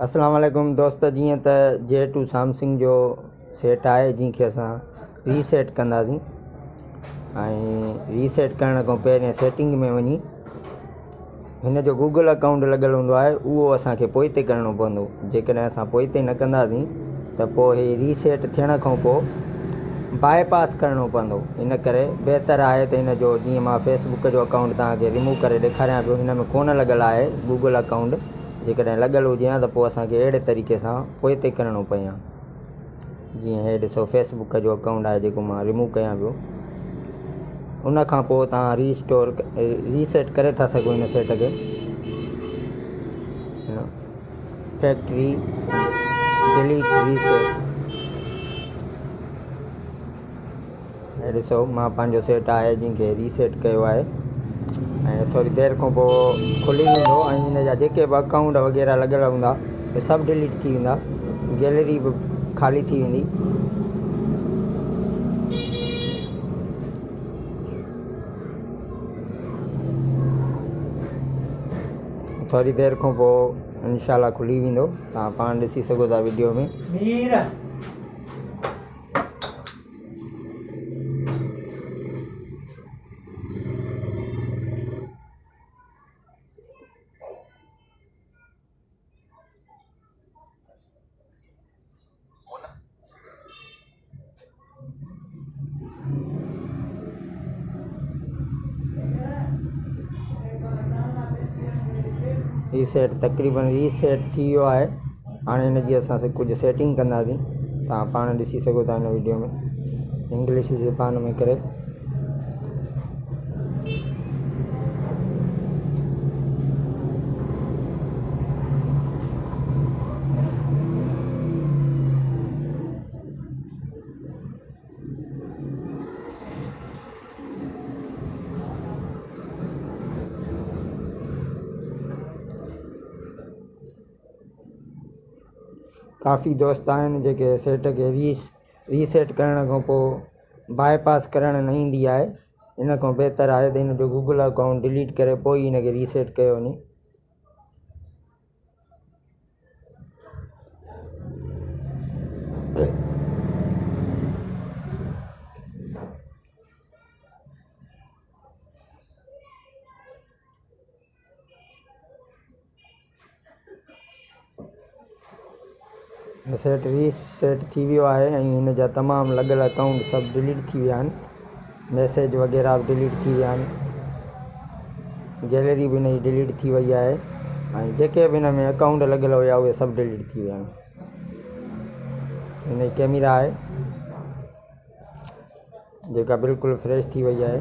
अस्सलाम वालेकुम दोस्त, जीअं त J2 सैमसंग जो सेट आहे जंहिंखे असां रीसेट कंदासीं। रीसेट करण खां पहिरियों सेटिंग में वञी हिन जो गूगल अकाउंट लॻल हूंदो आहे, उहो असांखे पोइ ते करिणो पवंदो। जेकॾहिं असां पोइ ते न कंदासीं त पोइ हे रीसेट थियण खां पोइ बाईपास करिणो पवंदो। इन करे बहितरु आहे त हिन जो, जीअं मां फेसबुक जो अकाउंट तव्हांखे रिमूव करे ॾेखारियां पियो, हिन में कोन लॻल आहे गूगल अकाउंट। जेकॾहिं लॻल हुजे हा त पोइ असांखे अहिड़े तरीक़े सां पोइ ते करिणो पए हा। जीअं हे ॾिसो, फेसबुक जो अकाउंट आहे जेको मां रिमूव कयां पियो। उन खां पोइ तव्हां रीसेट करे था सघो हिन सेट खे। फैक्ट्री डिलीट रीसेट, हे ॾिसो मां पंहिंजो सेट आहे जंहिंखे रीसेट कयो आहे ऐं थोरी देरि खां पोइ खुली वेंदो ऐं हिन जा जेके बि अकाउंट वग़ैरह लॻल हूंदा उहे सभु डिलीट थी वेंदा, गैलरी बि ख़ाली थी वेंदी। थोरी देरि खां पोइ इंशाल्लाह खुली वेंदो, तव्हां पाण ॾिसी सघो था वीडियो में। रीसेट तक़रीबन रीसेट थी वियो आहे। हाणे हिन जी असां कुझु सेटिंग कंदासीं, तव्हां पाण ॾिसी सघो था हिन वीडियो में इंग्लिश ज़बान में करे। काफ़ी दोस्त आहिनि जेके सेट खे रीसेट करण खां पोइ बाईपास करणु न ईंदी आहे। इन खां बहितरु आहे त हिन जो गूगल अकाउंट डिलीट करे पोइ हिन खे रीसेट कयो वञे। सेट रीसेट थी वियो आहे ऐं हिन जा तमामु लॻल अकाउंट सभु डिलीट थी विया आहिनि। मैसेज वग़ैरह बि डिलीट थी विया आहिनि, गैलरी बि हिन जी डिलीट थी वई आहे ऐं जेके बि हिन में अकाउंट लॻल हुया उहे सभु डिलीट थी विया आहिनि। हिन जी कैमरा आहे जेका बिल्कुलु फ्रेश थी वई आहे।